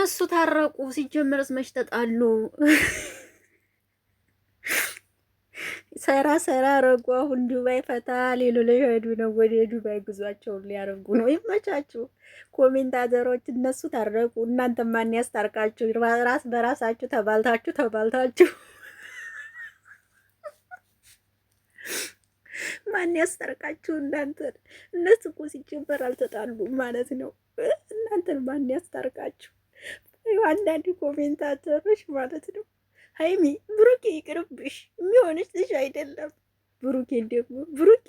እነሱ ታረቁ። ሲጀመርስ መች ተጣሉ? ሰራ ሰራ አረጉ። አሁን ዱባይ ፈታ ሌሎ ሊሄዱ ነው። ወደ ዱባይ ጉዟቸውን ሊያደርጉ ነው። ይመቻችሁ ኮሜንታተሮች። እነሱ ታረቁ። እናንተ ማን ያስታርቃችሁ? ራስ በራሳችሁ ተባልታችሁ ማን ያስታርቃችሁ እናንተ? እነሱ እኮ ሲጀመር አልተጣሉም ማለት ነው። እናንተን ማን ያስታርቃችሁ? አንዳንድ ኮሜንታተሮች ማለት ነው ሀይሚ ብሩኬ ይቅርብሽ፣ የሚሆንሽ ልጅ አይደለም። ብሩኬ ደግሞ ብሩኬ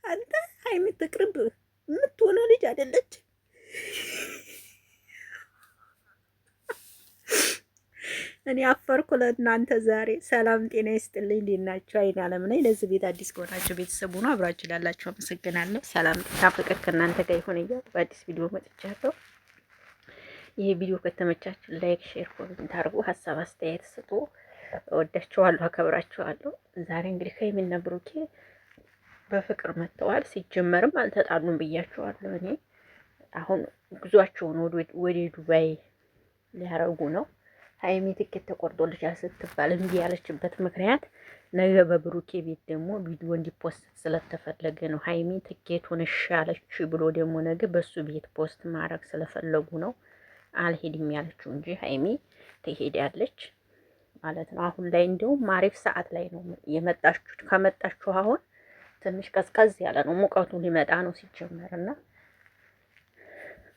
አንተ ሀይሚ ትቅርብህ፣ የምትሆነው ልጅ አይደለች። እኔ አፈርኩ ለእናንተ ዛሬ። ሰላም ጤና ይስጥልኝ። እንዴት ናችሁ? አይን አለም ነኝ። ለዚህ ቤት አዲስ ከሆናችሁ ቤተሰቡ ነው አብራችሁ ላላችሁ አመሰግናለሁ። ሰላም ጤና ፍቅር ከእናንተ ጋር ይሁን እያልኩ በአዲስ ቪዲዮ መጥቻለሁ። ይሄ ቪዲዮ ከተመቻችሁ ላይክ፣ ሼር፣ ኮሜንት አድርጉ። ሀሳብ አስተያየት ስጡ። እወዳችኋለሁ፣ አከብራችኋለሁ። ዛሬ እንግዲህ ሀይሚና ብሩኬ በፍቅር መጥተዋል። ሲጀመርም አልተጣሉም ብያችኋለሁ። እኔ አሁን ጉዟቸውን ወደ ዱባይ ሊያረጉ ነው። ሀይሚ ትኬት ተቆርጦልሻል ስትባል እምቢ ያለችበት ምክንያት ነገ በብሩኬ ቤት ደግሞ ቪዲዮ እንዲፖስት ስለተፈለገ ነው። ሀይሚ ትኬቱን እሺ አለች ብሎ ደግሞ ነገ በሱ ቤት ፖስት ማድረግ ስለፈለጉ ነው አልሄድም ያለችው እንጂ ሀይሚ ትሄዳለች ማለት ነው። አሁን ላይ እንደውም አሪፍ ሰዓት ላይ ነው የመጣችሁት። ከመጣችሁ አሁን ትንሽ ቀዝቀዝ ያለ ነው፣ ሙቀቱ ሊመጣ ነው ሲጀመርና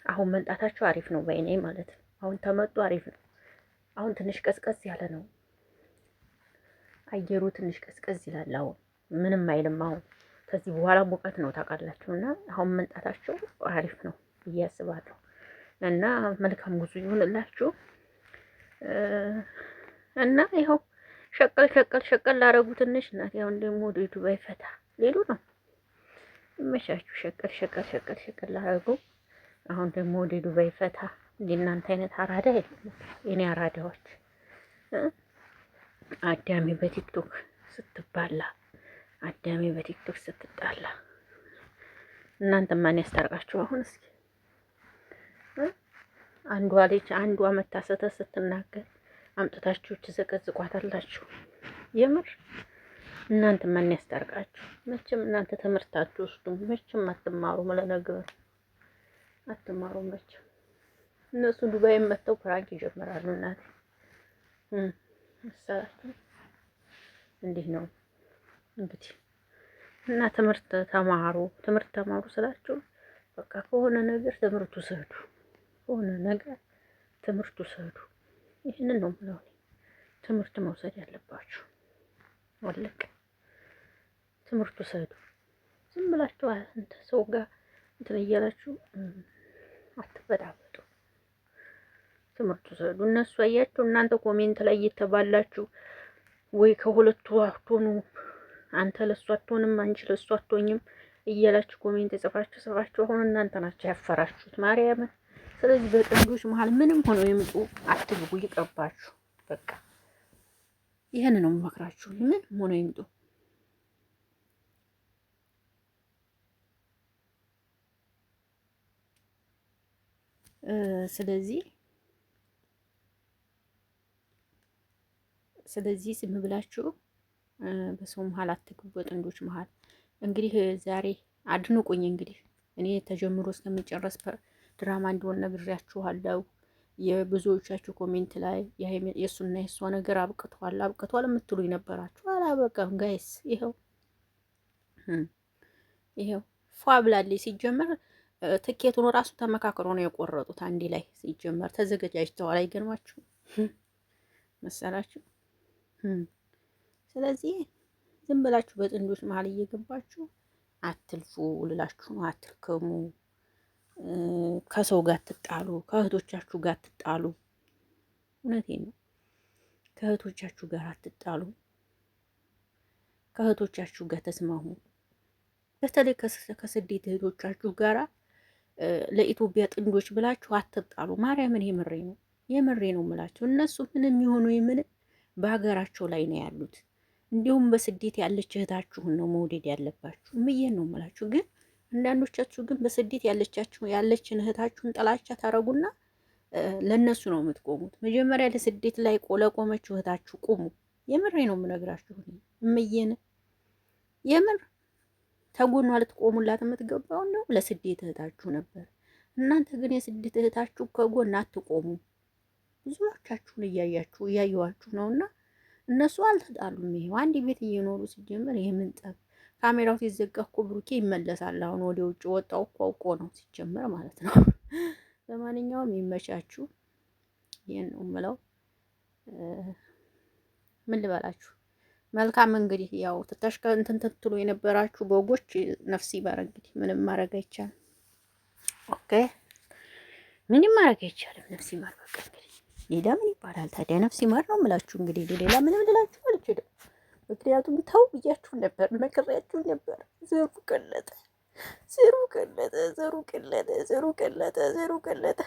አሁን መምጣታችሁ አሪፍ ነው በእኔ ማለት ነው። አሁን ተመጡ አሪፍ ነው። አሁን ትንሽ ቀዝቀዝ ያለ ነው አየሩ፣ ትንሽ ቀዝቀዝ ይላል። አሁን ምንም አይልም። አሁን ከዚህ በኋላ ሙቀት ነው ታውቃላችሁና አሁን መምጣታችሁ አሪፍ ነው ብዬ አስባለሁ። እና መልካም ጉዞ ይሁንላችሁ። እና ይኸው ሸቀል ላረጉ ትንሽ እናት። አሁን ደግሞ ወደ ዱባይ ፈታ ሌሉ ነው። ይመቻችሁ። ሸቀል ላረጉ። አሁን ደግሞ ወደ ዱባይ ፈታ። እናንተ አይነት አራዳ የለም። የኔ አራዳዎች አዳሜ በቲክቶክ ስትባላ፣ አዳሜ በቲክቶክ ስትጣላ፣ እናንተ ማን ያስታርቃችሁ? አሁን እስኪ አንዷ ልጅ አንዷ መታሰተ ስትናገር አምጥታችሁ ትዘቀዝቋታላችሁ። የምር እናንተ ማን ያስታርቃችሁ? መቼም እናንተ ትምህርት አትወስዱም። መቼም አትማሩም። ለነገሩ አትማሩም መቼም። እነሱ ዱባይ መጥተው ፕራንክ ይጀምራሉ። እናቴ መሰላችሁ እንዲህ ነው እንግዲህ። እና ትምህርት ተማሩ ስላችሁ በቃ ከሆነ ነገር ትምህርቱ ስሄዱ፣ ከሆነ ነገር ትምህርቱ ስሄዱ። ይህንን ነው የምለው። ትምህርት መውሰድ ያለባችሁ ወለቀ። ትምህርቱ ስሄዱ። ዝም ብላችሁ እንተ ሰው ጋር እንትን እያላችሁ አትበጣበጡ። ትምህርቱ ስሄዱ። እነሱ አያችሁ እናንተ ኮሜንት ላይ እየተባላችሁ ወይ ከሁለቱ አትሆኑ፣ አንተ ለሱ አትሆንም፣ አንቺ ለሱ አትሆኝም እያላችሁ ኮሜንት ጽፋችሁ አሁን እናንተ ናችሁ ያፈራችሁት ማርያምን። ስለዚህ በጥንዶች መሀል ምንም ሆኖ ይምጡ አትግቡ፣ ይቅርባችሁ። በቃ ይሄን ነው የምመክራችሁ። ምን ሆኖ ይምጡ። ስለዚህ ዝም ብላችሁ በሰው መሀል አትግቡ፣ በጥንዶች መሀል። እንግዲህ ዛሬ አድንቁኝ። እንግዲህ እኔ ተጀምሮ እስከሚጨረስ ድራማ እንዲሆን ነግሬያችኋለሁ። የብዙዎቻችሁ ኮሜንት ላይ የእሱና የእሷ ነገር አብቅቷል የምትሉኝ ነበራችሁ። አላበቃም ጋይስ። ይኸው ፏ ብላለች። ሲጀመር ትኬቱን ራሱ ተመካክሮ ነው የቆረጡት አንዴ ላይ። ሲጀመር ተዘገጃጅተዋል። አይገርማችሁ መሰላችሁ? ስለዚህ ዝም ብላችሁ በጥንዶች መሀል እየገባችሁ አትልፉ ልላችሁ ነው። አትልከሙ። ከሰው ጋር ትጣሉ፣ ከእህቶቻችሁ ጋር ትጣሉ። እውነቴን ነው። ከእህቶቻችሁ ጋር አትጣሉ። ከእህቶቻችሁ ጋር ተስማሙ። በተለይ ከስደት እህቶቻችሁ ጋር ለኢትዮጵያ ጥንዶች ብላችሁ አትጣሉ። ማርያምን የምሬ ነው የምላችሁ። እነሱ ምንም የሆኑ የምንም በሀገራቸው ላይ ነው ያሉት። እንዲሁም በስደት ያለች እህታችሁን ነው መውደድ ያለባችሁ። ምዬን ነው የምላችሁ። ግን አንዳንዶቻችሁ ግን በስደት ያለችን እህታችሁን ጥላቻ ታረጉና ለነሱ ነው የምትቆሙት። መጀመሪያ ለስደት ላይ ለቆመችው እህታችሁ ቁሙ። የምሬ ነው የምነግራችሁ። እምዬን የምር ተጎኗ ልትቆሙላት የምትገባው ነው ለስደት እህታችሁ ነበር። እናንተ ግን የስደት እህታችሁ ከጎን አትቆሙ። ብዙዎቻችሁን እያየዋችሁ ነውና እነሱ አልተጣሉም። ይሄው አንድ ቤት እየኖሩ ሲጀመር የምን ጠብ? ካሜራው ሲዘጋ እኮ ብሩኬ ይመለሳል። አሁን ወደ ውጭ ወጣው እኮ አውቆ ነው ሲጀመር ማለት ነው። ለማንኛውም ይመቻችሁ። ይሄን ነው የምለው። ምን ልበላችሁ? መልካም እንግዲህ ያው እንትን ትትሉ የነበራችሁ በጎች ነፍስ ይማር። እንግዲህ ምንም ማድረግ አይቻልም። ኦኬ ምንም ማድረግ አይቻልም። ነፍስ ይማር። በቃ እንግዲህ ሌላ ምን ይባላል ታዲያ? ነፍስ ይማር ነው የምላችሁ። እንግዲህ ሌላ ምንም ልላችሁ አልችልም። ምክንያቱም ተው ብያችሁ ነበር፣ መክሬያችሁ ነበር። ዘሩ ቀለጠ፣ ዘሩ ቀለጠ፣ ዘሩ ቀለጠ፣ ዘሩ ቀለጠ፣ ዘሩ ቀለጠ።